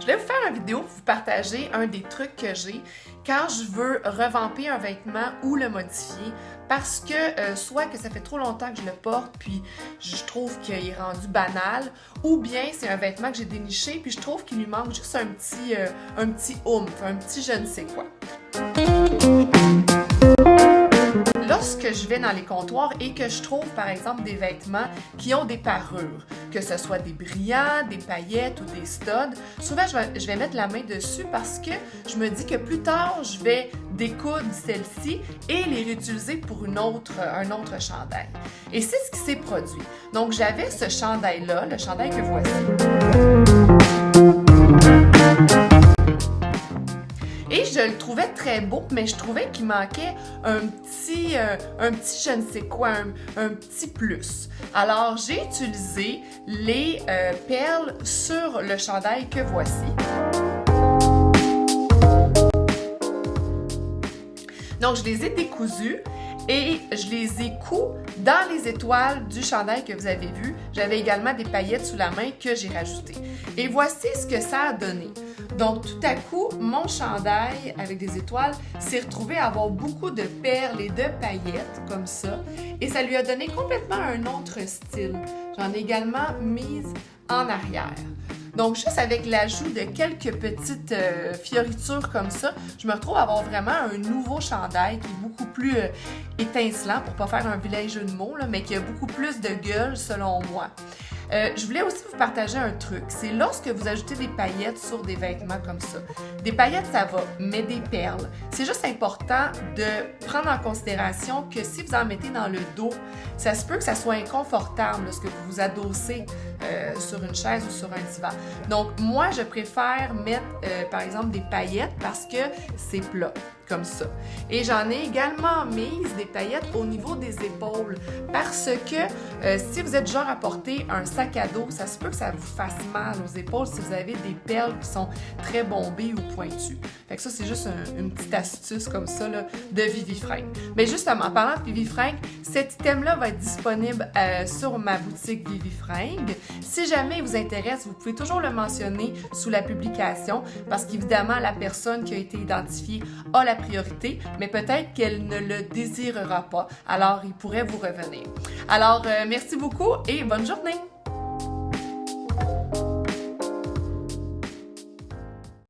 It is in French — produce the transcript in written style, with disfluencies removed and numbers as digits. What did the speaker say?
Je vais vous faire une vidéo pour vous partager un des trucs que j'ai quand je veux revamper un vêtement ou le modifier parce que soit que ça fait trop longtemps que je le porte puis je trouve qu'il est rendu banal ou bien c'est un vêtement que j'ai déniché puis je trouve qu'il lui manque juste un petit oomph, un petit je ne sais quoi. Lorsque je vais dans les comptoirs et que je trouve par exemple des vêtements qui ont des parures, que ce soit des brillants, des paillettes ou des studs, souvent je vais mettre la main dessus parce que je me dis que plus tard je vais découdre celle-ci et les réutiliser pour un autre chandail. Et c'est ce qui s'est produit. Donc j'avais ce chandail-là, le chandail que voici. Et je le trouvais très beau, mais je trouvais qu'il manquait un petit je ne sais quoi, un petit plus. Alors, j'ai utilisé les perles sur le chandail que voici. Donc, je les ai décousues et je les ai couds dans les étoiles du chandail que vous avez vu. J'avais également des paillettes sous la main que j'ai rajoutées. Et voici ce que ça a donné. Donc, tout à coup, mon chandail avec des étoiles s'est retrouvé à avoir beaucoup de perles et de paillettes, comme ça. Et ça lui a donné complètement un autre style. J'en ai également mise en arrière. Donc, juste avec l'ajout de quelques petites fioritures comme ça, je me retrouve à avoir vraiment un nouveau chandail qui est beaucoup plus étincelant, pour pas faire un vilain jeu de mots, là, mais qui a beaucoup plus de gueule selon moi. Je voulais aussi vous partager un truc, c'est lorsque vous ajoutez des paillettes sur des vêtements comme ça. Des paillettes, ça va, mais des perles. C'est juste important de prendre en considération que si vous en mettez dans le dos, ça se peut que ça soit inconfortable lorsque vous vous adossez sur une chaise ou sur un divan. Donc, moi, je préfère mettre, par exemple, des paillettes parce que c'est plat, comme ça. Et j'en ai également mis des paillettes au niveau des épaules parce que si vous êtes du genre à porter un sac à dos, ça se peut que ça vous fasse mal aux épaules si vous avez des perles qui sont très bombées ou pointues. Fait que ça, c'est juste une petite astuce comme ça là, de Vivifringues. Mais justement, en parlant de Vivifringues, cet item-là va être disponible sur ma boutique Vivifringues. Si jamais il vous intéresse, vous pouvez toujours le mentionner sous la publication parce qu'évidemment, la personne qui a été identifiée a la priorité, mais peut-être qu'elle ne le désirera pas. Alors, il pourrait vous revenir. Alors, merci beaucoup et bonne journée!